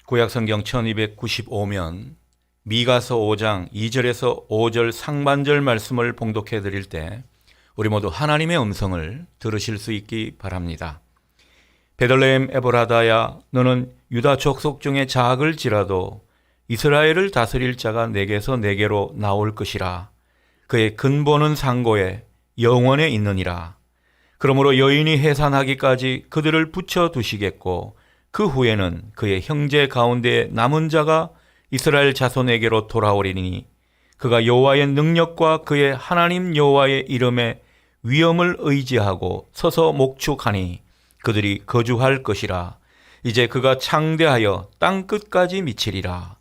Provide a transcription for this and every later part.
구약성경 1295면 미가서 5장 2절에서 5절 상반절 말씀을 봉독해 드릴 때 우리 모두 하나님의 음성을 들으실 수 있기 바랍니다. 베들레헴 에브라다야, 너는 유다 족속 중에 작을지라도 이스라엘을 다스릴 자가 내게서 내게로 나올 것이라. 그의 근본은 상고에 영원에 있느니라. 그러므로 여인이 해산하기까지 그들을 붙여두시겠고 그 후에는 그의 형제 가운데 남은 자가 이스라엘 자손에게로 돌아오리니 그가 여호와의 능력과 그의 하나님 여호와의 이름에 위엄을 의지하고 서서 목축하니 그들이 거주할 것이라. 이제 그가 창대하여 땅 끝까지 미치리라.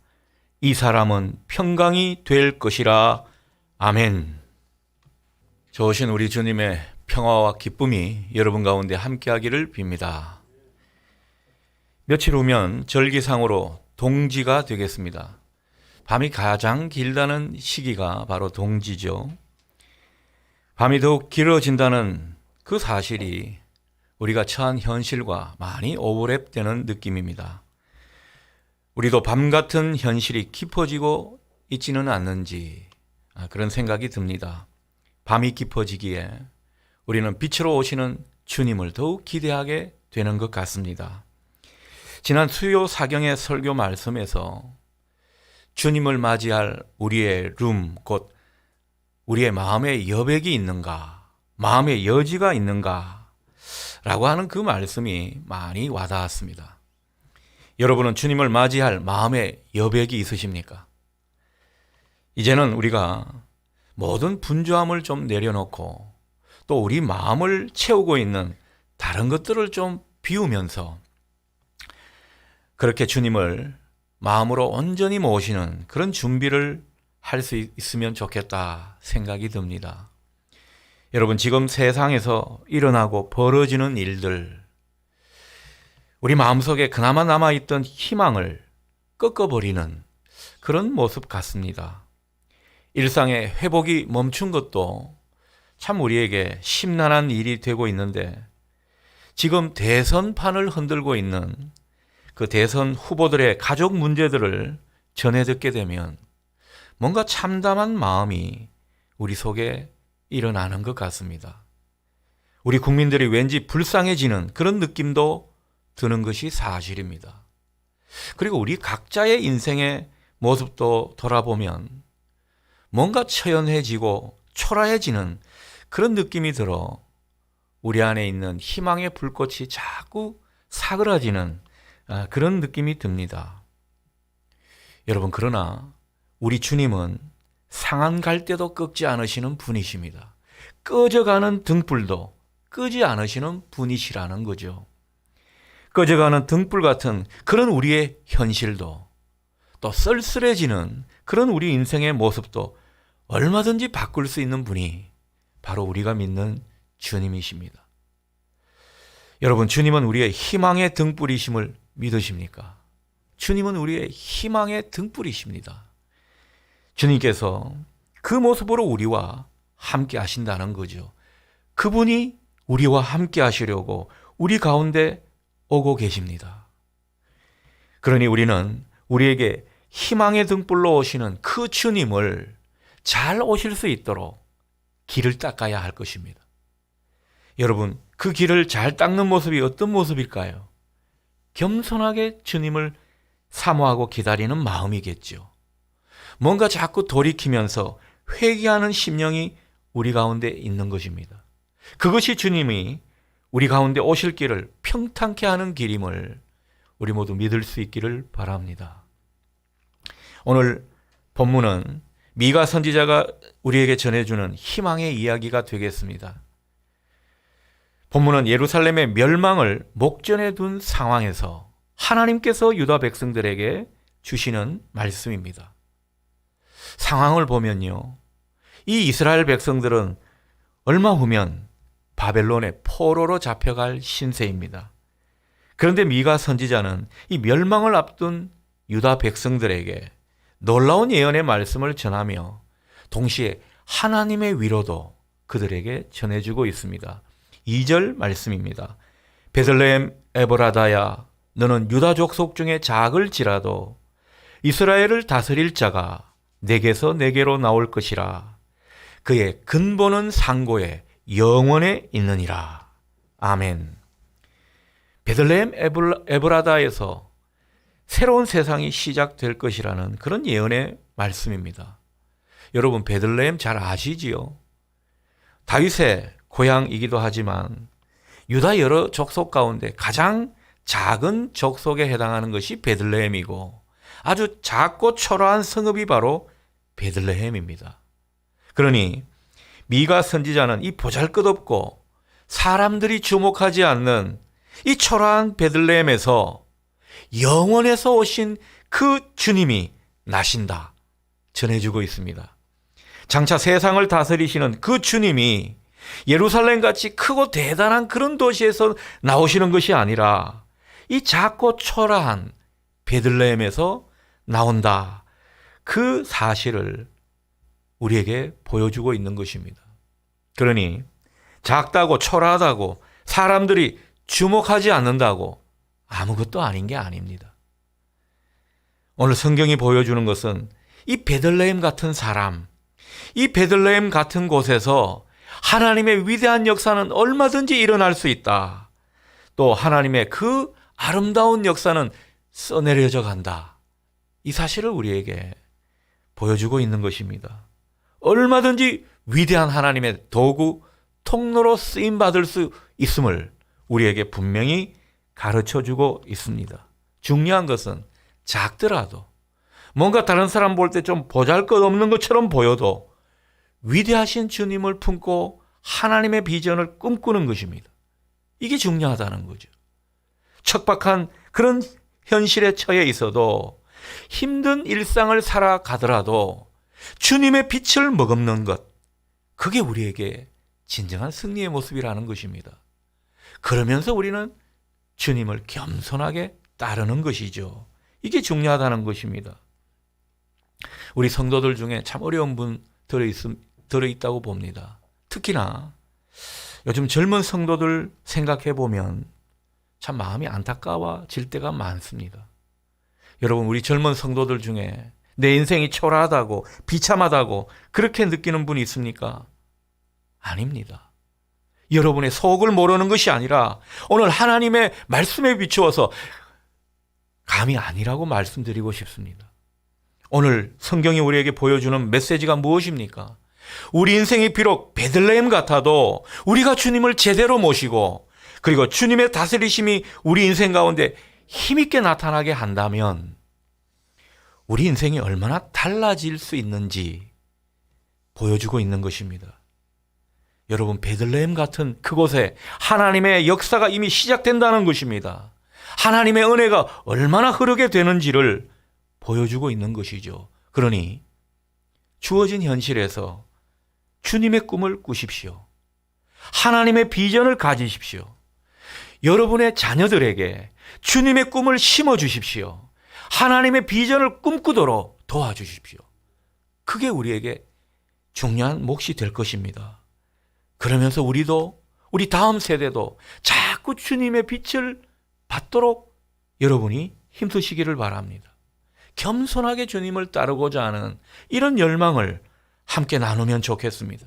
이 사람은 평강이 될 것이라. 아멘. 좋으신 우리 주님의 평화와 기쁨이 여러분 가운데 함께하기를 빕니다. 며칠 후면 절기상으로 동지가 되겠습니다. 밤이 가장 길다는 시기가 바로 동지죠. 밤이 더욱 길어진다는 그 사실이 우리가 처한 현실과 많이 오버랩되는 느낌입니다. 우리도 밤 같은 현실이 깊어지고 있지는 않는지 그런 생각이 듭니다. 밤이 깊어지기에 우리는 빛으로 오시는 주님을 더욱 기대하게 되는 것 같습니다. 지난 수요 사경의 설교 말씀에서 주님을 맞이할 우리의 곧 우리의 마음의 여백이 있는가, 마음의 여지가 있는가 라고 하는 그 말씀이 많이 와닿았습니다. 여러분은 주님을 맞이할 마음의 여백이 있으십니까? 이제는 우리가 모든 분주함을 좀 내려놓고 또 우리 마음을 채우고 있는 다른 것들을 좀 비우면서 그렇게 주님을 마음으로 온전히 모시는 그런 준비를 할 수 있으면 좋겠다 생각이 듭니다. 여러분, 지금 세상에서 일어나고 벌어지는 일들, 우리 마음속에 그나마 남아있던 희망을 꺾어버리는 그런 모습 같습니다. 일상의 회복이 멈춘 것도 참 우리에게 심란한 일이 되고 있는데, 지금 대선판을 흔들고 있는 그 대선 후보들의 가족 문제들을 전해 듣게 되면 뭔가 참담한 마음이 우리 속에 일어나는 것 같습니다. 우리 국민들이 왠지 불쌍해지는 그런 느낌도 드는 것이 사실입니다. 그리고 우리 각자의 인생의 모습도 돌아보면 뭔가 처연해지고 초라해지는 그런 느낌이 들어 우리 안에 있는 희망의 불꽃이 자꾸 사그라지는 그런 느낌이 듭니다. 여러분, 그러나 우리 주님은 상한 갈대도 꺾지 않으시는 분이십니다. 꺼져가는 등불도 끄지 않으시는 분이시라는 거죠. 꺼져가는 등불 같은 그런 우리의 현실도, 또 쓸쓸해지는 그런 우리 인생의 모습도 얼마든지 바꿀 수 있는 분이 바로 우리가 믿는 주님이십니다. 여러분, 주님은 우리의 희망의 등불이심을 믿으십니까? 주님은 우리의 희망의 등불이십니다. 주님께서 그 모습으로 우리와 함께 하신다는 거죠. 그분이 우리와 함께 하시려고 우리 가운데 오고 계십니다. 그러니 우리는 우리에게 희망의 등불로 오시는 그 주님을 잘 오실 수 있도록 길을 닦아야 할 것입니다. 여러분, 그 길을 잘 닦는 모습이 어떤 모습일까요? 겸손하게 주님을 사모하고 기다리는 마음이겠죠. 뭔가 자꾸 돌이키면서 회개하는 심령이 우리 가운데 있는 것입니다. 그것이 주님이 우리 가운데 오실 길을 평탄케 하는 길임을 우리 모두 믿을 수 있기를 바랍니다. 오늘 본문은 미가 선지자가 우리에게 전해주는 희망의 이야기가 되겠습니다. 본문은 예루살렘의 멸망을 목전에 둔 상황에서 하나님께서 유다 백성들에게 주시는 말씀입니다. 상황을 보면요, 이 이스라엘 백성들은 얼마 후면 바벨론의 포로로 잡혀갈 신세입니다. 그런데 미가 선지자는 이 멸망을 앞둔 유다 백성들에게 놀라운 예언의 말씀을 전하며 동시에 하나님의 위로도 그들에게 전해주고 있습니다. 2절 말씀입니다. 베들레헴 에브라다야, 너는 유다 족속 중에 작을지라도 이스라엘을 다스릴 자가 내게서 내게로 나올 것이라. 그의 근본은 상고에 영원에 있느니라. 아멘. 베들레헴 에브라다에서 새로운 세상이 시작될 것이라는 그런 예언의 말씀입니다. 여러분, 베들레헴 잘 아시지요? 다윗의 고향이기도 하지만 유다 여러 족속 가운데 가장 작은 족속에 해당하는 것이 베들레헴이고 아주 작고 초라한 성읍이 바로 베들레헴입니다. 그러니 미가 선지자는 이 보잘것없고 사람들이 주목하지 않는 이 초라한 베들레헴에서 영원에서 오신 그 주님이 나신다 전해주고 있습니다. 장차 세상을 다스리시는 그 주님이 예루살렘같이 크고 대단한 그런 도시에서 나오시는 것이 아니라 이 작고 초라한 베들레헴에서 나온다. 그 사실을 우리에게 보여주고 있는 것입니다. 그러니 작다고 초라하다고 사람들이 주목하지 않는다고 아무것도 아닌 게 아닙니다. 오늘 성경이 보여주는 것은 이 베들레헴 같은 사람, 이 베들레헴 같은 곳에서 하나님의 위대한 역사는 얼마든지 일어날 수 있다. 또 하나님의 그 아름다운 역사는 써내려져 간다. 이 사실을 우리에게 보여주고 있는 것입니다. 얼마든지 위대한 하나님의 도구, 통로로 쓰임받을 수 있음을 우리에게 분명히 가르쳐주고 있습니다. 중요한 것은 작더라도 뭔가 다른 사람 볼 때 좀 보잘것없는 것처럼 보여도 위대하신 주님을 품고 하나님의 비전을 꿈꾸는 것입니다. 이게 중요하다는 거죠. 척박한 그런 현실에 처해 있어도 힘든 일상을 살아가더라도 주님의 빛을 머금는 것, 그게 우리에게 진정한 승리의 모습이라는 것입니다. 그러면서 우리는 주님을 겸손하게 따르는 것이죠. 이게 중요하다는 것입니다. 우리 성도들 중에 참 어려운 분 들어있다고 봅니다. 특히나 요즘 젊은 성도들 생각해 보면 참 마음이 안타까워질 때가 많습니다. 여러분, 우리 젊은 성도들 중에 내 인생이 초라하다고 비참하다고 그렇게 느끼는 분이 있습니까? 아닙니다. 여러분의 속을 모르는 것이 아니라 오늘 하나님의 말씀에 비추어서 감이 아니라고 말씀드리고 싶습니다. 오늘 성경이 우리에게 보여주는 메시지가 무엇입니까? 우리 인생이 비록 베들레헴 같아도 우리가 주님을 제대로 모시고 그리고 주님의 다스리심이 우리 인생 가운데 힘있게 나타나게 한다면 우리 인생이 얼마나 달라질 수 있는지 보여주고 있는 것입니다. 여러분, 베들레헴 같은 그곳에 하나님의 역사가 이미 시작된다는 것입니다. 하나님의 은혜가 얼마나 흐르게 되는지를 보여주고 있는 것이죠. 그러니 주어진 현실에서 주님의 꿈을 꾸십시오. 하나님의 비전을 가지십시오. 여러분의 자녀들에게 주님의 꿈을 심어주십시오. 하나님의 비전을 꿈꾸도록 도와주십시오. 그게 우리에게 중요한 몫이 될 것입니다. 그러면서 우리도, 우리 다음 세대도 자꾸 주님의 빛을 받도록 여러분이 힘쓰시기를 바랍니다. 겸손하게 주님을 따르고자 하는 이런 열망을 함께 나누면 좋겠습니다.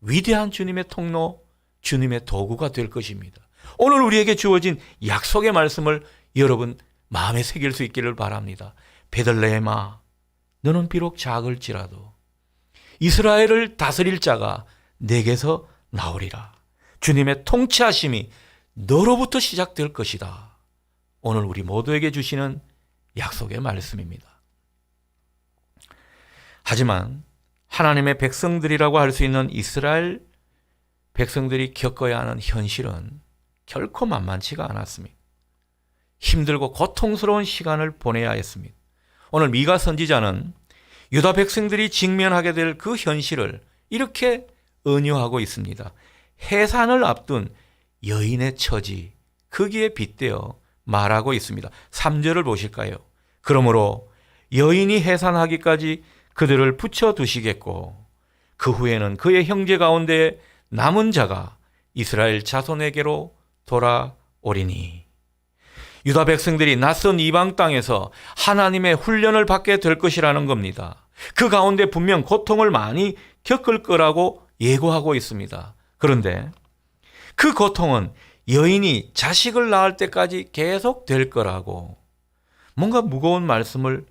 위대한 주님의 통로, 주님의 도구가 될 것입니다. 오늘 우리에게 주어진 약속의 말씀을 여러분 마음에 새길 수 있기를 바랍니다. 베들레헴아, 너는 비록 작을지라도 이스라엘을 다스릴 자가 내게서 나오리라. 주님의 통치하심이 너로부터 시작될 것이다. 오늘 우리 모두에게 주시는 약속의 말씀입니다. 하지만 하나님의 백성들이라고 할 수 있는 이스라엘 백성들이 겪어야 하는 현실은 결코 만만치가 않았습니다. 힘들고 고통스러운 시간을 보내야 했습니다. 오늘 미가 선지자는 유다 백성들이 직면하게 될 그 현실을 이렇게 은유하고 있습니다. 해산을 앞둔 여인의 처지, 거기에 빗대어 말하고 있습니다. 3절을 보실까요? 그러므로 여인이 해산하기까지 그들을 붙여두시겠고 그 후에는 그의 형제 가운데 남은 자가 이스라엘 자손에게로 돌아오리니. 유다 백성들이 낯선 이방 땅에서 하나님의 훈련을 받게 될 것이라는 겁니다. 그 가운데 분명 고통을 많이 겪을 거라고 예고하고 있습니다. 그런데 그 고통은 여인이 자식을 낳을 때까지 계속 될 거라고 뭔가 무거운 말씀을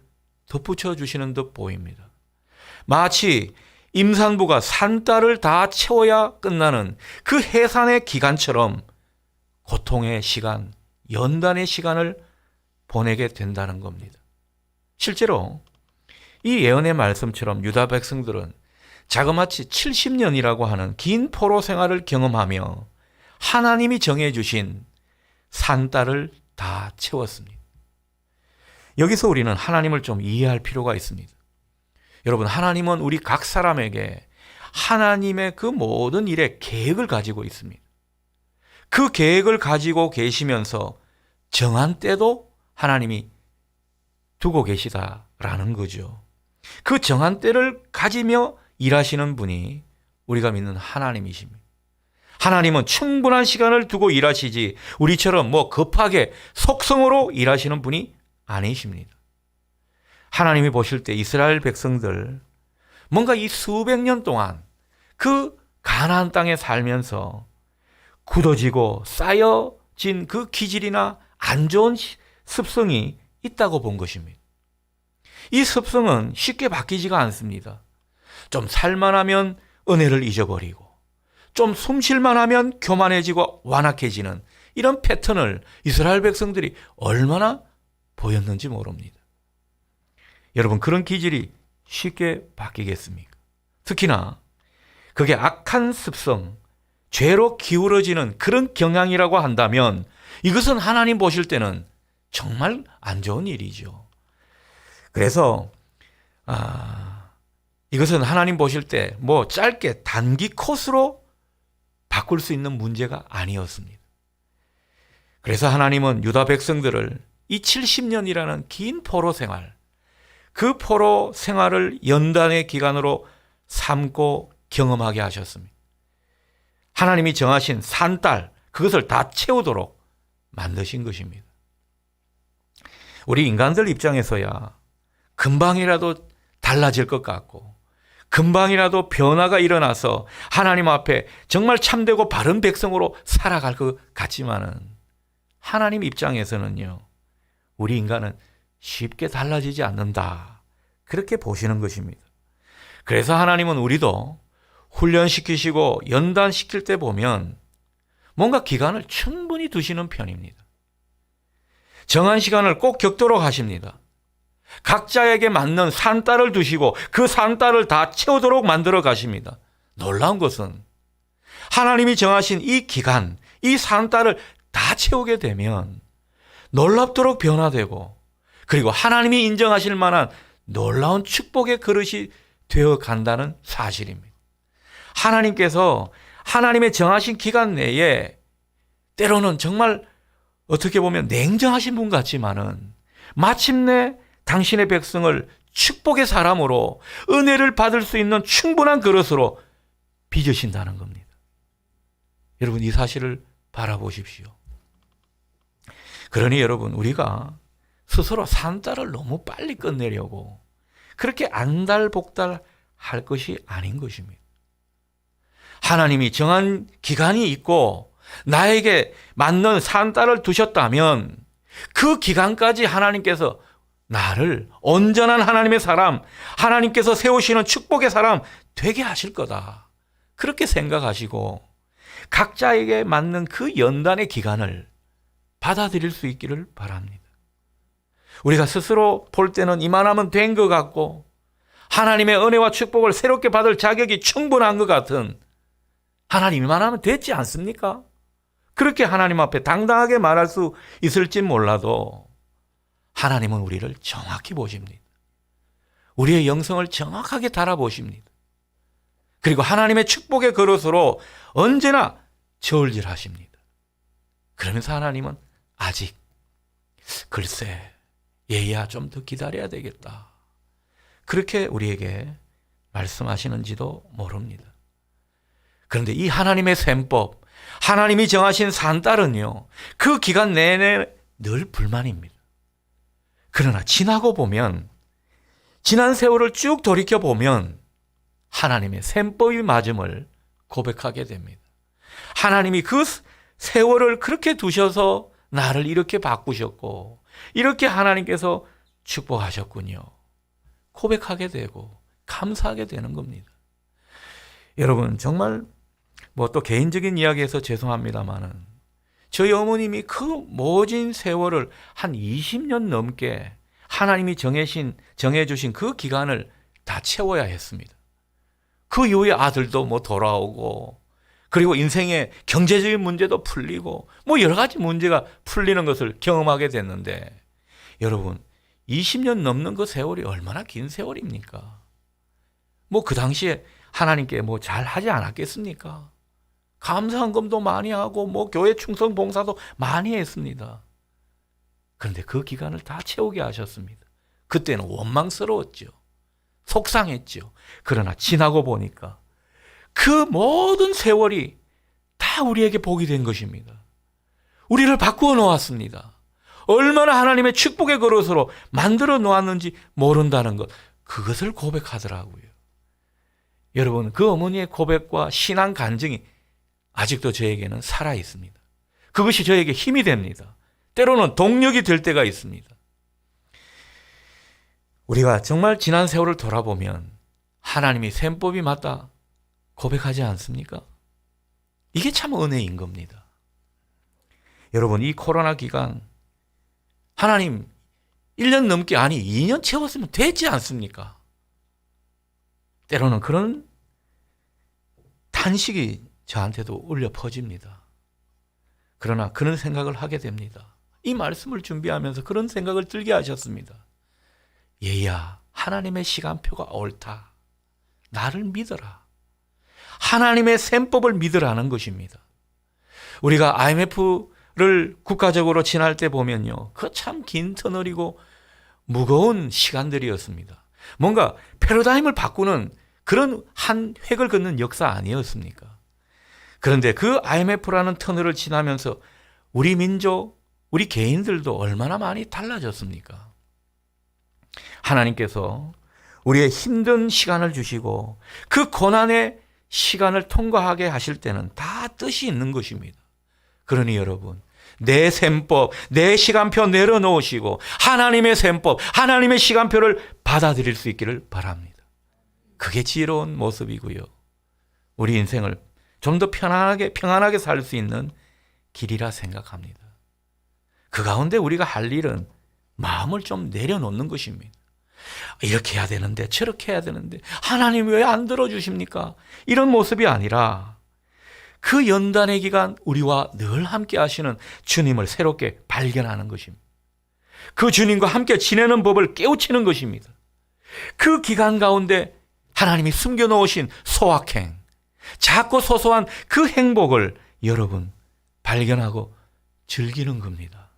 덧붙여 주시는 듯 보입니다. 마치 임산부가 산딸을 다 채워야 끝나는 그 해산의 기간처럼 고통의 시간, 연단의 시간을 보내게 된다는 겁니다. 실제로 이 예언의 말씀처럼 유다 백성들은 자그마치 70년이라고 하는 긴 포로 생활을 경험하며 하나님이 정해주신 산딸을 다 채웠습니다. 여기서 우리는 하나님을 좀 이해할 필요가 있습니다. 여러분, 하나님은 우리 각 사람에게 하나님의 그 모든 일에 계획을 가지고 있습니다. 그 계획을 가지고 계시면서 정한 때도 하나님이 두고 계시다라는 거죠. 그 정한 때를 가지며 일하시는 분이 우리가 믿는 하나님이십니다. 하나님은 충분한 시간을 두고 일하시지 우리처럼 급하게 속성으로 일하시는 분이 아니십니다. 하나님이 보실 때 이스라엘 백성들 뭔가 이 수백 년 동안 그 가나안 땅에 살면서 굳어지고 쌓여진 그 기질이나 안 좋은 습성이 있다고 본 것입니다. 이 습성은 쉽게 바뀌지가 않습니다. 좀 살만하면 은혜를 잊어버리고 좀 숨쉴만 하면 교만해지고 완악해지는 이런 패턴을 이스라엘 백성들이 얼마나 보였는지 모릅니다. 여러분, 그런 기질이 쉽게 바뀌겠습니까? 특히나 그게 악한 습성, 죄로 기울어지는 그런 경향이라고 한다면 이것은 하나님 보실 때는 정말 안 좋은 일이죠. 그래서 이것은 하나님 보실 때 짧게 단기 코스로 바꿀 수 있는 문제가 아니었습니다. 그래서 하나님은 유다 백성들을 이 70년이라는 긴 포로 생활, 그 포로 생활을 연단의 기간으로 삼고 경험하게 하셨습니다. 하나님이 정하신 산딸, 그것을 다 채우도록 만드신 것입니다. 우리 인간들 입장에서야 금방이라도 달라질 것 같고 금방이라도 변화가 일어나서 하나님 앞에 정말 참되고 바른 백성으로 살아갈 것 같지만은 하나님 입장에서는요, 우리 인간은 쉽게 달라지지 않는다, 그렇게 보시는 것입니다. 그래서 하나님은 우리도 훈련시키시고 연단시킬 때 보면 뭔가 기간을 충분히 두시는 편입니다. 정한 시간을 꼭 겪도록 하십니다. 각자에게 맞는 산딸을 두시고 그 산딸을 다 채우도록 만들어 가십니다. 놀라운 것은 하나님이 정하신 이 기간, 이 산딸을 다 채우게 되면 놀랍도록 변화되고, 그리고 하나님이 인정하실 만한 놀라운 축복의 그릇이 되어 간다는 사실입니다. 하나님께서 하나님의 정하신 기간 내에 때로는 정말 어떻게 보면 냉정하신 분 같지만은 마침내 당신의 백성을 축복의 사람으로 은혜를 받을 수 있는 충분한 그릇으로 빚으신다는 겁니다. 여러분, 이 사실을 바라보십시오. 그러니 여러분, 우리가 스스로 산딸을 너무 빨리 끝내려고 그렇게 안달복달 할 것이 아닌 것입니다. 하나님이 정한 기간이 있고 나에게 맞는 산딸을 두셨다면 그 기간까지 하나님께서 나를 온전한 하나님의 사람, 하나님께서 세우시는 축복의 사람 되게 하실 거다, 그렇게 생각하시고 각자에게 맞는 그 연단의 기간을 받아들일 수 있기를 바랍니다. 우리가 스스로 볼 때는 이만하면 된 것 같고 하나님의 은혜와 축복을 새롭게 받을 자격이 충분한 것 같은, 하나님 이만하면 됐지 않습니까? 그렇게 하나님 앞에 당당하게 말할 수 있을지 몰라도 하나님은 우리를 정확히 보십니다. 우리의 영성을 정확하게 달아보십니다. 그리고 하나님의 축복의 그릇으로 언제나 저울질하십니다. 그러면서 하나님은 아직 글쎄 얘야 좀 더 기다려야 되겠다, 그렇게 우리에게 말씀하시는지도 모릅니다. 그런데 이 하나님의 셈법, 하나님이 정하신 산딸은요, 그 기간 내내 늘 불만입니다. 그러나 지나고 보면, 지난 세월을 쭉 돌이켜보면 하나님의 셈법이 맞음을 고백하게 됩니다. 하나님이 그 세월을 그렇게 두셔서 나를 이렇게 바꾸셨고 이렇게 하나님께서 축복하셨군요. 고백하게 되고 감사하게 되는 겁니다. 여러분, 정말 또 개인적인 이야기해서 죄송합니다마는 저희 어머님이 그 모진 세월을 한 20년 넘게 하나님이 정해주신 그 기간을 다 채워야 했습니다. 그 이후에 아들도 돌아오고, 그리고 인생의 경제적인 문제도 풀리고, 여러 가지 문제가 풀리는 것을 경험하게 됐는데, 여러분, 20년 넘는 그 세월이 얼마나 긴 세월입니까? 그 당시에 하나님께 잘 하지 않았겠습니까? 감사헌금도 많이 하고, 교회 충성 봉사도 많이 했습니다. 그런데 그 기간을 다 채우게 하셨습니다. 그때는 원망스러웠죠. 속상했죠. 그러나 지나고 보니까 그 모든 세월이 다 우리에게 복이 된 것입니다. 우리를 바꾸어 놓았습니다. 얼마나 하나님의 축복의 그릇으로 만들어 놓았는지 모른다는 것, 그것을 고백하더라고요. 여러분, 그 어머니의 고백과 신앙 간증이 아직도 저에게는 살아 있습니다. 그것이 저에게 힘이 됩니다. 때로는 동력이 될 때가 있습니다. 우리가 정말 지난 세월을 돌아보면 하나님이 셈법이 맞다 고백하지 않습니까? 이게 참 은혜인 겁니다. 여러분, 이 코로나 기간 하나님 1년 넘게, 아니 2년 채웠으면 되지 않습니까? 때로는 그런 탄식이 저한테도 울려 퍼집니다. 그러나 그런 생각을 하게 됩니다. 이 말씀을 준비하면서 그런 생각을 들게 하셨습니다. 얘야, 하나님의 시간표가 옳다. 나를 믿어라. 하나님의 셈법을 믿으라는 것입니다. 우리가 IMF를 국가적으로 지날 때 보면요, 그 참 긴 터널이고 무거운 시간들이었습니다. 뭔가 패러다임을 바꾸는 그런 한 획을 긋는 역사 아니었습니까? 그런데 그 IMF라는 터널을 지나면서 우리 민족, 우리 개인들도 얼마나 많이 달라졌습니까? 하나님께서 우리의 힘든 시간을 주시고 그 고난의 시간을 통과하게 하실 때는 다 뜻이 있는 것입니다. 그러니 여러분, 내 셈법, 내 시간표 내려놓으시고 하나님의 셈법, 하나님의 시간표를 받아들일 수 있기를 바랍니다. 그게 지혜로운 모습이고요. 우리 인생을 좀 더 평안하게 살 수 있는 길이라 생각합니다. 그 가운데 우리가 할 일은 마음을 좀 내려놓는 것입니다. 이렇게 해야 되는데, 저렇게 해야 되는데 하나님 왜 안 들어주십니까? 이런 모습이 아니라 그 연단의 기간 우리와 늘 함께 하시는 주님을 새롭게 발견하는 것입니다. 그 주님과 함께 지내는 법을 깨우치는 것입니다. 그 기간 가운데 하나님이 숨겨놓으신 소확행, 작고 소소한 그 행복을 여러분 발견하고 즐기는 겁니다.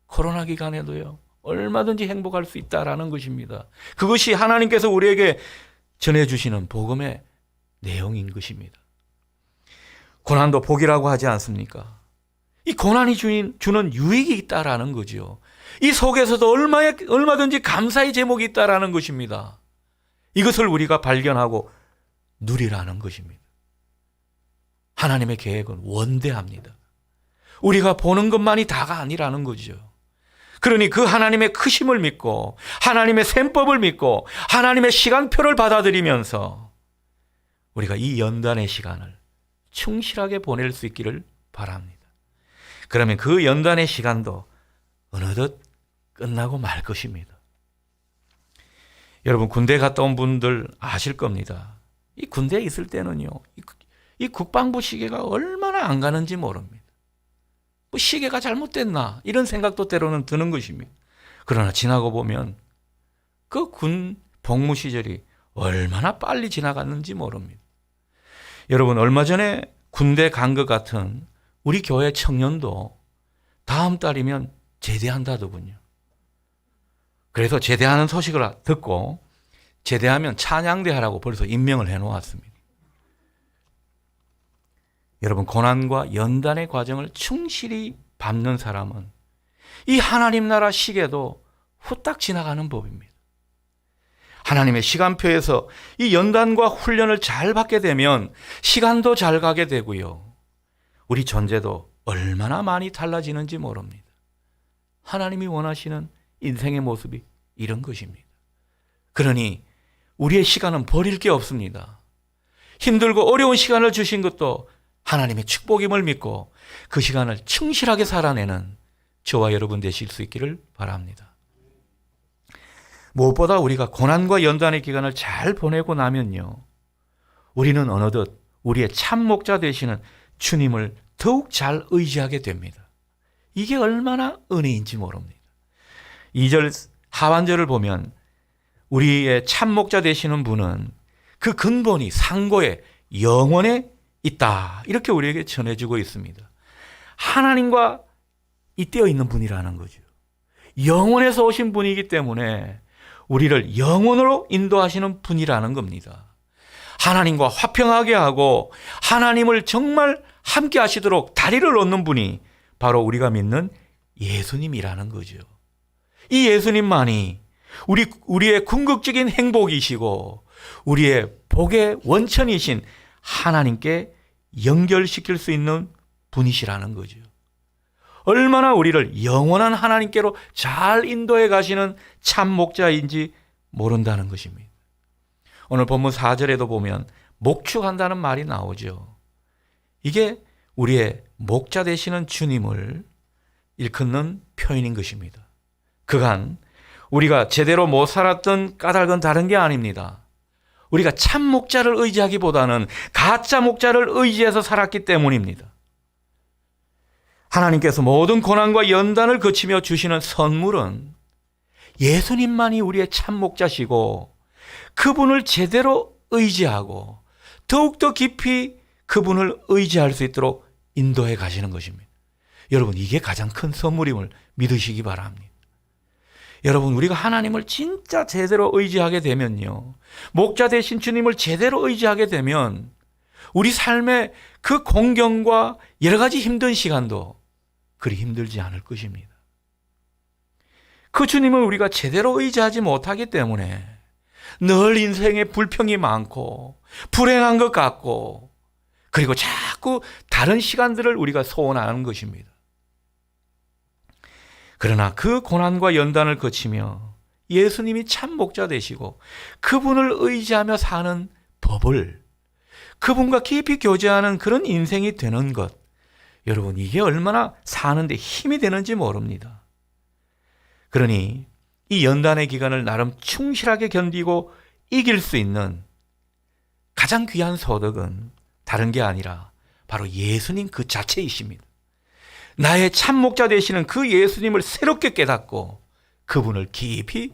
코로나 기간에도요, 얼마든지 행복할 수 있다라는 것입니다. 그것이 하나님께서 우리에게 전해주시는 복음의 내용인 것입니다. 고난도 복이라고 하지 않습니까? 이 고난이 주는 유익이 있다라는 거죠. 이 속에서도 얼마든지 감사의 제목이 있다라는 것입니다. 이것을 우리가 발견하고 누리라는 것입니다. 하나님의 계획은 원대합니다. 우리가 보는 것만이 다가 아니라는 거죠. 그러니 그 하나님의 크심을 믿고 하나님의 셈법을 믿고 하나님의 시간표를 받아들이면서 우리가 이 연단의 시간을 충실하게 보낼 수 있기를 바랍니다. 그러면 그 연단의 시간도 어느덧 끝나고 말 것입니다. 여러분, 군대 갔다 온 분들 아실 겁니다. 이 군대에 있을 때는요, 이 국방부 시계가 얼마나 안 가는지 모릅니다. 시계가 잘못됐나 이런 생각도 때로는 드는 것입니다. 그러나 지나고 보면 그 군 복무 시절이 얼마나 빨리 지나갔는지 모릅니다. 여러분, 얼마 전에 군대 간 것 같은 우리 교회 청년도 다음 달이면 제대한다더군요. 그래서 제대하는 소식을 듣고 제대하면 찬양대 하라고 벌써 임명을 해놓았습니다. 여러분, 고난과 연단의 과정을 충실히 밟는 사람은 이 하나님 나라 시계도 후딱 지나가는 법입니다. 하나님의 시간표에서 이 연단과 훈련을 잘 받게 되면 시간도 잘 가게 되고요. 우리 존재도 얼마나 많이 달라지는지 모릅니다. 하나님이 원하시는 인생의 모습이 이런 것입니다. 그러니 우리의 시간은 버릴 게 없습니다. 힘들고 어려운 시간을 주신 것도 하나님의 축복임을 믿고 그 시간을 충실하게 살아내는 저와 여러분 되실 수 있기를 바랍니다. 무엇보다 우리가 고난과 연단의 기간을 잘 보내고 나면요, 우리는 어느덧 우리의 참목자 되시는 주님을 더욱 잘 의지하게 됩니다. 이게 얼마나 은혜인지 모릅니다. 2절 하반절을 보면 우리의 참목자 되시는 분은 그 근본이 상고에 영원에 있다, 이렇게 우리에게 전해주고 있습니다. 하나님과 잇대어 있는 분이라는 거죠. 영원에서 오신 분이기 때문에 우리를 영원으로 인도하시는 분이라는 겁니다. 하나님과 화평하게 하고 하나님을 정말 함께 하시도록 다리를 놓는 분이 바로 우리가 믿는 예수님이라는 거죠. 이 예수님만이 우리의 궁극적인 행복이시고 우리의 복의 원천이신 하나님께 연결시킬 수 있는 분이시라는 거죠. 얼마나 우리를 영원한 하나님께로 잘 인도해 가시는 참 목자인지 모른다는 것입니다. 오늘 본문 4절에도 보면 목축한다는 말이 나오죠. 이게 우리의 목자 되시는 주님을 일컫는 표현인 것입니다. 그간 우리가 제대로 못 살았던 까닭은 다른 게 아닙니다. 우리가 참 목자를 의지하기보다는 가짜 목자를 의지해서 살았기 때문입니다. 하나님께서 모든 고난과 연단을 거치며 주시는 선물은 예수님만이 우리의 참 목자시고 그분을 제대로 의지하고 더욱더 깊이 그분을 의지할 수 있도록 인도해 가시는 것입니다. 여러분, 이게 가장 큰 선물임을 믿으시기 바랍니다. 여러분, 우리가 하나님을 진짜 제대로 의지하게 되면요, 목자 되신 주님을 제대로 의지하게 되면 우리 삶의 그 공경과 여러 가지 힘든 시간도 그리 힘들지 않을 것입니다. 그 주님을 우리가 제대로 의지하지 못하기 때문에 늘 인생에 불평이 많고 불행한 것 같고 그리고 자꾸 다른 시간들을 우리가 소원하는 것입니다. 그러나 그 고난과 연단을 거치며 예수님이 참 목자 되시고 그분을 의지하며 사는 법을, 그분과 깊이 교제하는 그런 인생이 되는 것, 여러분, 이게 얼마나 사는데 힘이 되는지 모릅니다. 그러니 이 연단의 기간을 나름 충실하게 견디고 이길 수 있는 가장 귀한 소득은 다른 게 아니라 바로 예수님 그 자체이십니다. 나의 참목자 되시는 그 예수님을 새롭게 깨닫고 그분을 깊이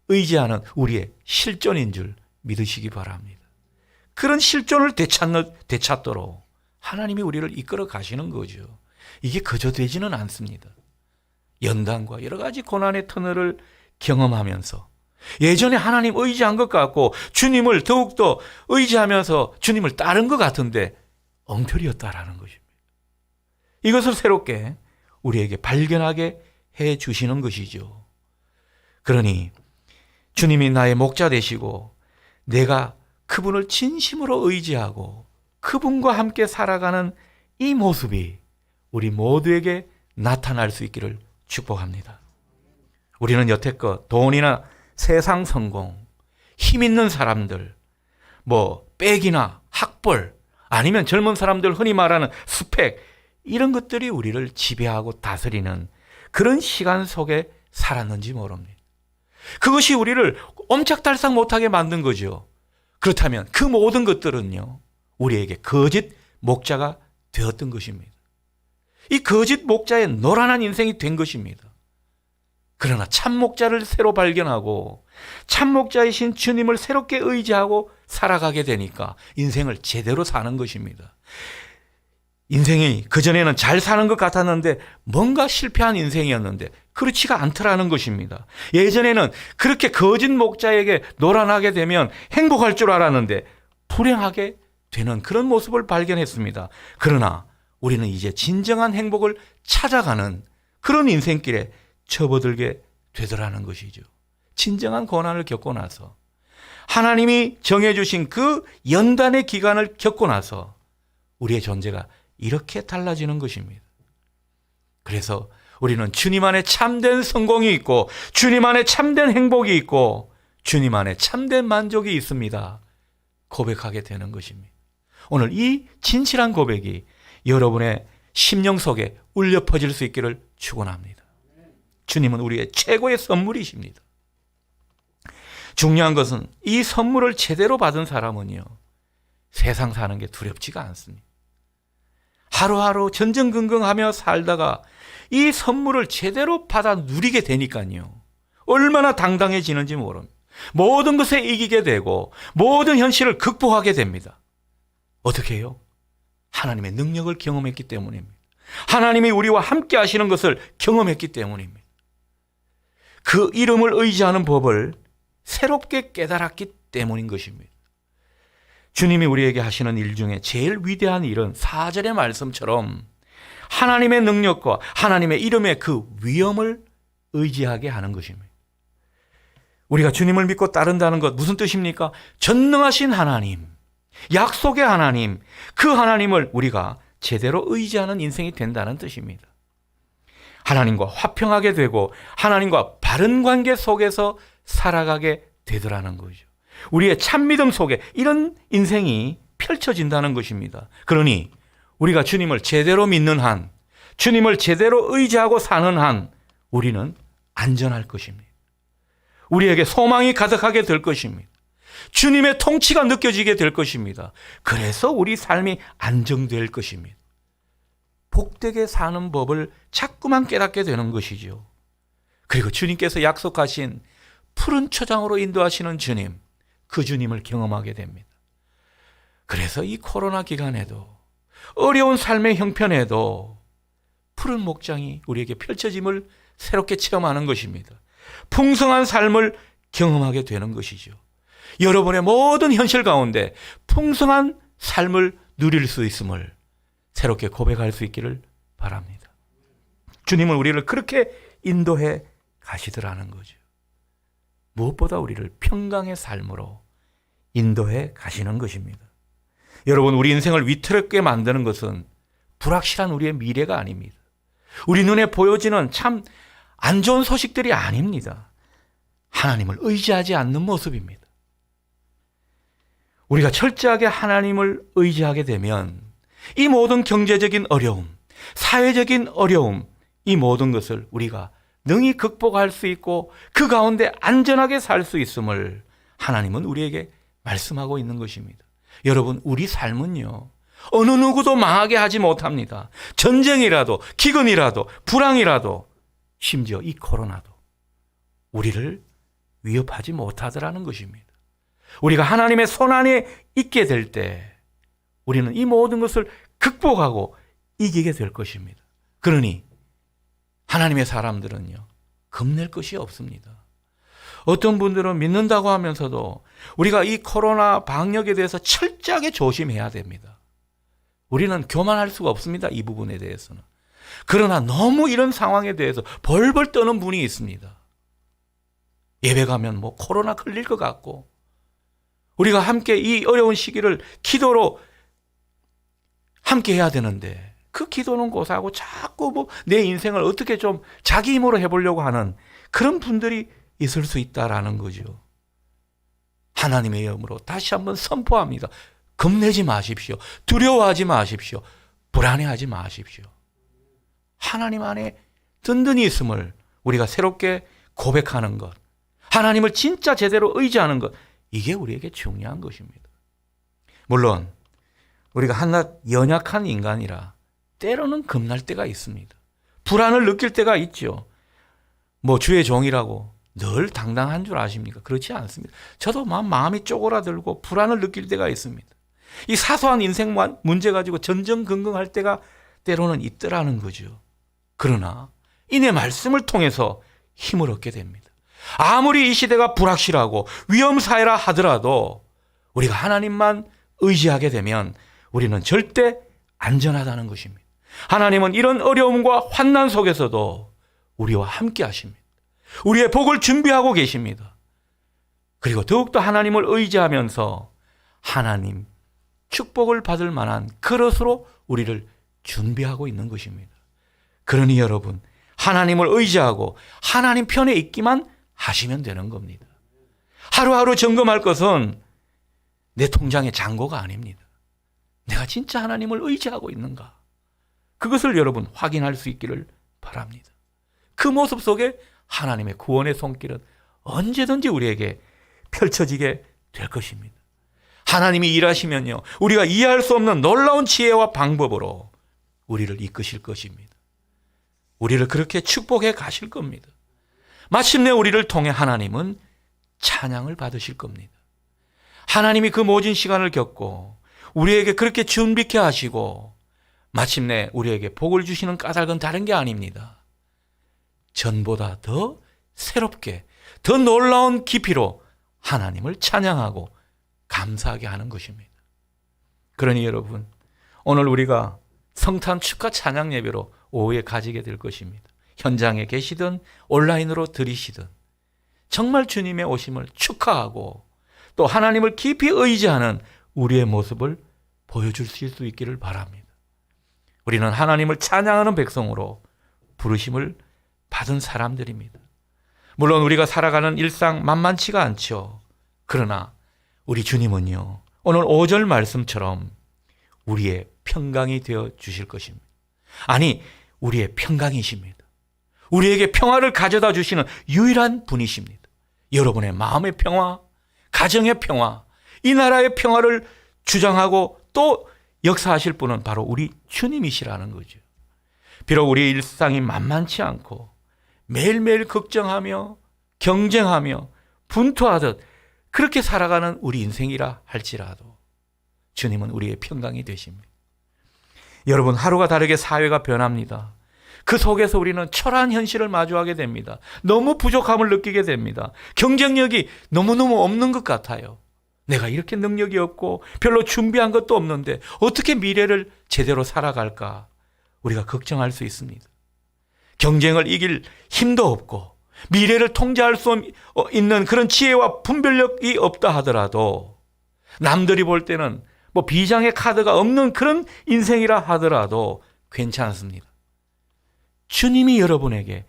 의지하는 우리의 실존인 줄 믿으시기 바랍니다. 그런 실존을 되찾도록 하나님이 우리를 이끌어 가시는 거죠. 이게 그저 되지는 않습니다. 연단과 여러 가지 고난의 터널을 경험하면서 예전에 하나님 의지한 것 같고 주님을 더욱더 의지하면서 주님을 따른 것 같은데 엉터리였다라는 것입니다. 이것을 새롭게 우리에게 발견하게 해 주시는 것이죠. 그러니 주님이 나의 목자 되시고 내가 그분을 진심으로 의지하고 그분과 함께 살아가는 이 모습이 우리 모두에게 나타날 수 있기를 축복합니다. 우리는 여태껏 돈이나 세상 성공, 힘 있는 사람들, 백이나 학벌, 아니면 젊은 사람들 흔히 말하는 스펙, 이런 것들이 우리를 지배하고 다스리는 그런 시간 속에 살았는지 모릅니다. 그것이 우리를 옴짝달싹 못하게 만든 거죠. 그렇다면 그 모든 것들은요, 우리에게 거짓 목자가 되었던 것입니다. 이 거짓 목자의 노란한 인생이 된 것입니다. 그러나 참 목자를 새로 발견하고 참 목자이신 주님을 새롭게 의지하고 살아가게 되니까 인생을 제대로 사는 것입니다. 인생이 그전에는 잘 사는 것 같았는데 뭔가 실패한 인생이었는데 그렇지가 않더라는 것입니다. 예전에는 그렇게 거짓 목자에게 노란하게 되면 행복할 줄 알았는데 불행하게 되는 그런 모습을 발견했습니다. 그러나 우리는 이제 진정한 행복을 찾아가는 그런 인생길에 접어들게 되더라는 것이죠. 진정한 고난을 겪고 나서 하나님이 정해주신 그 연단의 기간을 겪고 나서 우리의 존재가 이렇게 달라지는 것입니다. 그래서 우리는 주님 안에 참된 성공이 있고 주님 안에 참된 행복이 있고 주님 안에 참된 만족이 있습니다. 고백하게 되는 것입니다. 오늘 이 진실한 고백이 여러분의 심령 속에 울려 퍼질 수 있기를 축원합니다. 주님은 우리의 최고의 선물이십니다. 중요한 것은 이 선물을 제대로 받은 사람은요, 세상 사는 게 두렵지가 않습니다. 하루하루 전전긍긍하며 살다가 이 선물을 제대로 받아 누리게 되니까요, 얼마나 당당해지는지 모릅니다. 모든 것에 이기게 되고 모든 현실을 극복하게 됩니다. 어떻게 해요? 하나님의 능력을 경험했기 때문입니다. 하나님이 우리와 함께 하시는 것을 경험했기 때문입니다. 그 이름을 의지하는 법을 새롭게 깨달았기 때문인 것입니다. 주님이 우리에게 하시는 일 중에 제일 위대한 일은 4절의 말씀처럼 하나님의 능력과 하나님의 이름의 그 위엄을 의지하게 하는 것입니다. 우리가 주님을 믿고 따른다는 것 무슨 뜻입니까? 전능하신 하나님, 약속의 하나님, 그 하나님을 우리가 제대로 의지하는 인생이 된다는 뜻입니다. 하나님과 화평하게 되고 하나님과 바른 관계 속에서 살아가게 되더라는 거죠. 우리의 참믿음 속에 이런 인생이 펼쳐진다는 것입니다. 그러니 우리가 주님을 제대로 믿는 한, 주님을 제대로 의지하고 사는 한 우리는 안전할 것입니다. 우리에게 소망이 가득하게 될 것입니다. 주님의 통치가 느껴지게 될 것입니다. 그래서 우리 삶이 안정될 것입니다. 복되게 사는 법을 자꾸만 깨닫게 되는 것이죠. 그리고 주님께서 약속하신 푸른 초장으로 인도하시는 주님, 그 주님을 경험하게 됩니다. 그래서 이 코로나 기간에도 어려운 삶의 형편에도 푸른 목장이 우리에게 펼쳐짐을 새롭게 체험하는 것입니다. 풍성한 삶을 경험하게 되는 것이죠. 여러분의 모든 현실 가운데 풍성한 삶을 누릴 수 있음을 새롭게 고백할 수 있기를 바랍니다. 주님은 우리를 그렇게 인도해 가시더라는 거죠. 무엇보다 우리를 평강의 삶으로 인도해 가시는 것입니다. 여러분, 우리 인생을 위태롭게 만드는 것은 불확실한 우리의 미래가 아닙니다. 우리 눈에 보여지는 참 안 좋은 소식들이 아닙니다. 하나님을 의지하지 않는 모습입니다. 우리가 철저하게 하나님을 의지하게 되면 이 모든 경제적인 어려움, 사회적인 어려움, 이 모든 것을 우리가 능히 극복할 수 있고 그 가운데 안전하게 살 수 있음을 하나님은 우리에게 말씀하고 있는 것입니다. 여러분, 우리 삶은요, 어느 누구도 망하게 하지 못합니다. 전쟁이라도, 기근이라도, 불황이라도, 심지어 이 코로나도 우리를 위협하지 못하더라는 것입니다. 우리가 하나님의 손 안에 있게 될 때 우리는 이 모든 것을 극복하고 이기게 될 것입니다. 그러니 하나님의 사람들은요, 겁낼 것이 없습니다. 어떤 분들은 믿는다고 하면서도 우리가 이 코로나 방역에 대해서 철저하게 조심해야 됩니다. 우리는 교만할 수가 없습니다. 이 부분에 대해서는. 그러나 너무 이런 상황에 대해서 벌벌 떠는 분이 있습니다. 예배 가면 뭐 코로나 걸릴 것 같고, 우리가 함께 이 어려운 시기를 기도로 함께 해야 되는데 그 기도는 고사하고 자꾸 뭐 내 인생을 어떻게 좀 자기 힘으로 해보려고 하는 그런 분들이 있을 수 있다라는 거죠. 하나님의 이름으로 다시 한번 선포합니다. 겁내지 마십시오. 두려워하지 마십시오. 불안해하지 마십시오. 하나님 안에 든든히 있음을 우리가 새롭게 고백하는 것, 하나님을 진짜 제대로 의지하는 것, 이게 우리에게 중요한 것입니다. 물론 우리가 한낱 연약한 인간이라 때로는 겁날 때가 있습니다. 불안을 느낄 때가 있죠. 뭐 주의 종이라고 늘 당당한 줄 아십니까? 그렇지 않습니다. 저도 마음이 쪼그라들고 불안을 느낄 때가 있습니다. 이 사소한 인생 문제 가지고 전전긍긍할 때가 때로는 있더라는 거죠. 그러나 이내 말씀을 통해서 힘을 얻게 됩니다. 아무리 이 시대가 불확실하고 위험사회라 하더라도 우리가 하나님만 의지하게 되면 우리는 절대 안전하다는 것입니다. 하나님은 이런 어려움과 환난 속에서도 우리와 함께 하십니다. 우리의 복을 준비하고 계십니다. 그리고 더욱더 하나님을 의지하면서 하나님 축복을 받을 만한 그릇으로 우리를 준비하고 있는 것입니다. 그러니 여러분, 하나님을 의지하고 하나님 편에 있기만 하시면 되는 겁니다. 하루하루 점검할 것은 내 통장의 잔고가 아닙니다. 내가 진짜 하나님을 의지하고 있는가? 그것을 여러분 확인할 수 있기를 바랍니다. 그 모습 속에 하나님의 구원의 손길은 언제든지 우리에게 펼쳐지게 될 것입니다. 하나님이 일하시면요, 우리가 이해할 수 없는 놀라운 지혜와 방법으로 우리를 이끄실 것입니다. 우리를 그렇게 축복해 가실 겁니다. 마침내 우리를 통해 하나님은 찬양을 받으실 겁니다. 하나님이 그 모진 시간을 겪고 우리에게 그렇게 준비케 하시고 마침내 우리에게 복을 주시는 까닭은 다른 게 아닙니다. 전보다 더 새롭게, 더 놀라운 깊이로 하나님을 찬양하고 감사하게 하는 것입니다. 그러니 여러분, 오늘 우리가 성탄 축하 찬양 예배로 오후에 가지게 될 것입니다. 현장에 계시든 온라인으로 들으시든 정말 주님의 오심을 축하하고 또 하나님을 깊이 의지하는 우리의 모습을 보여주실 수 있기를 바랍니다. 우리는 하나님을 찬양하는 백성으로 부르심을 받은 사람들입니다. 물론 우리가 살아가는 일상 만만치가 않죠. 그러나 우리 주님은요, 오늘 5절 말씀처럼 우리의 평강이 되어 주실 것입니다. 아니, 우리의 평강이십니다. 우리에게 평화를 가져다 주시는 유일한 분이십니다. 여러분의 마음의 평화, 가정의 평화, 이 나라의 평화를 주장하고 또 역사하실 분은 바로 우리 주님이시라는 거죠. 비록 우리의 일상이 만만치 않고 매일매일 걱정하며 경쟁하며 분투하듯 그렇게 살아가는 우리 인생이라 할지라도 주님은 우리의 평강이 되십니다. 여러분, 하루가 다르게 사회가 변합니다. 그 속에서 우리는 초라한 현실을 마주하게 됩니다. 너무 부족함을 느끼게 됩니다. 경쟁력이 너무너무 없는 것 같아요. 내가 이렇게 능력이 없고 별로 준비한 것도 없는데 어떻게 미래를 제대로 살아갈까? 우리가 걱정할 수 있습니다. 경쟁을 이길 힘도 없고 미래를 통제할 수 있는 그런 지혜와 분별력이 없다 하더라도 남들이 볼 때는 비장의 카드가 없는 그런 인생이라 하더라도 괜찮습니다. 주님이 여러분에게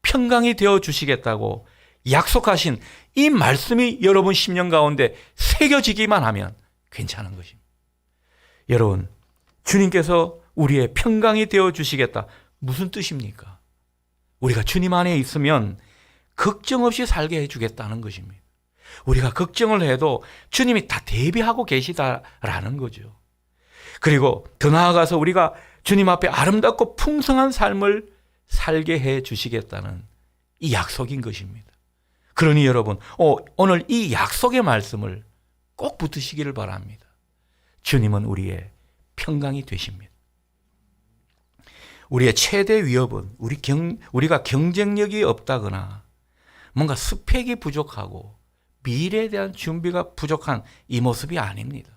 평강이 되어 주시겠다고 약속하신 이 말씀이 여러분 심령 가운데 새겨지기만 하면 괜찮은 것입니다. 여러분, 주님께서 우리의 평강이 되어 주시겠다. 무슨 뜻입니까? 우리가 주님 안에 있으면 걱정 없이 살게 해주겠다는 것입니다. 우리가 걱정을 해도 주님이 다 대비하고 계시다라는 거죠. 그리고 더 나아가서 우리가 주님 앞에 아름답고 풍성한 삶을 살게 해 주시겠다는 이 약속인 것입니다. 그러니 여러분, 오늘 이 약속의 말씀을 꼭 붙으시기를 바랍니다. 주님은 우리의 평강이 되십니다. 우리의 최대 위협은 우리가 경쟁력이 없다거나 뭔가 스펙이 부족하고 미래에 대한 준비가 부족한 이 모습이 아닙니다.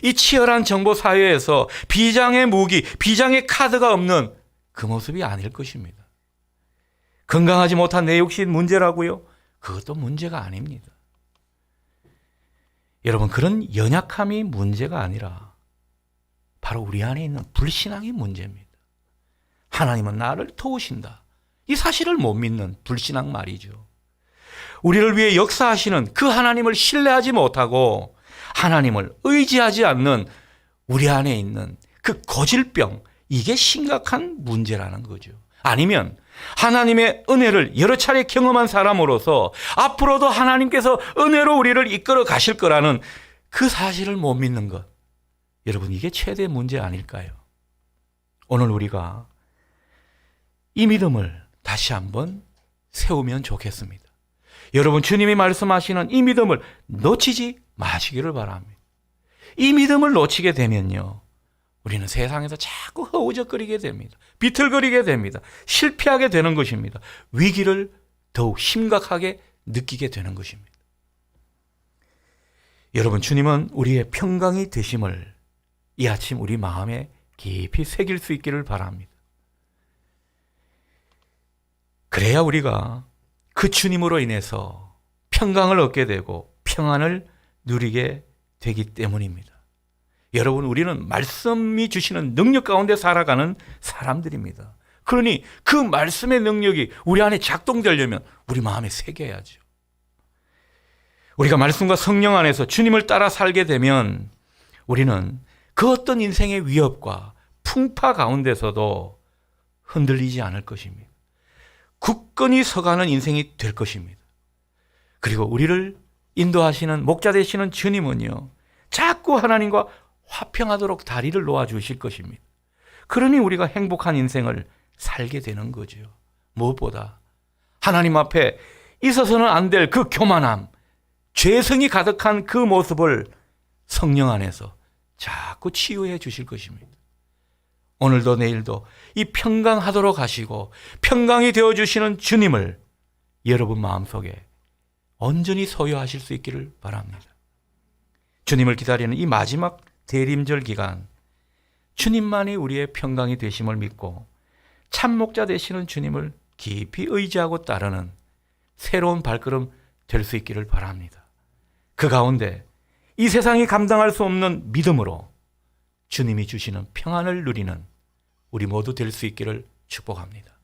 이 치열한 정보 사회에서 비장의 무기, 비장의 카드가 없는 그 모습이 아닐 것입니다. 건강하지 못한 내 욕심 문제라고요? 그것도 문제가 아닙니다. 여러분, 그런 연약함이 문제가 아니라 바로 우리 안에 있는 불신앙이 문제입니다. 하나님은 나를 도우신다. 이 사실을 못 믿는 불신앙 말이죠. 우리를 위해 역사하시는 그 하나님을 신뢰하지 못하고 하나님을 의지하지 않는 우리 안에 있는 그 고질병, 이게 심각한 문제라는 거죠. 아니면 하나님의 은혜를 여러 차례 경험한 사람으로서 앞으로도 하나님께서 은혜로 우리를 이끌어 가실 거라는 그 사실을 못 믿는 것. 여러분, 이게 최대 문제 아닐까요? 오늘 우리가 이 믿음을 다시 한번 세우면 좋겠습니다. 여러분, 주님이 말씀하시는 이 믿음을 놓치지 마시기를 바랍니다. 이 믿음을 놓치게 되면요, 우리는 세상에서 자꾸 허우적거리게 됩니다. 비틀거리게 됩니다. 실패하게 되는 것입니다. 위기를 더욱 심각하게 느끼게 되는 것입니다. 여러분, 주님은 우리의 평강이 되심을 이 아침 우리 마음에 깊이 새길 수 있기를 바랍니다. 그래야 우리가 그 주님으로 인해서 평강을 얻게 되고 평안을 누리게 되기 때문입니다. 여러분, 우리는 말씀이 주시는 능력 가운데 살아가는 사람들입니다. 그러니 그 말씀의 능력이 우리 안에 작동되려면 우리 마음에 새겨야죠. 우리가 말씀과 성령 안에서 주님을 따라 살게 되면 우리는 그 어떤 인생의 위협과 풍파 가운데서도 흔들리지 않을 것입니다. 굳건히 서가는 인생이 될 것입니다. 그리고 우리를 인도하시는 목자 되시는 주님은요, 자꾸 하나님과 화평하도록 다리를 놓아주실 것입니다. 그러니 우리가 행복한 인생을 살게 되는 거죠. 무엇보다 하나님 앞에 있어서는 안 될 그 교만함, 죄성이 가득한 그 모습을 성령 안에서 자꾸 치유해 주실 것입니다. 오늘도 내일도 이 평강하도록 하시고 평강이 되어주시는 주님을 여러분 마음속에 온전히 소유하실 수 있기를 바랍니다. 주님을 기다리는 이 마지막 대림절 기간, 주님만이 우리의 평강이 되심을 믿고 참목자 되시는 주님을 깊이 의지하고 따르는 새로운 발걸음 될 수 있기를 바랍니다. 그 가운데 이 세상이 감당할 수 없는 믿음으로 주님이 주시는 평안을 누리는 우리 모두 될 수 있기를 축복합니다.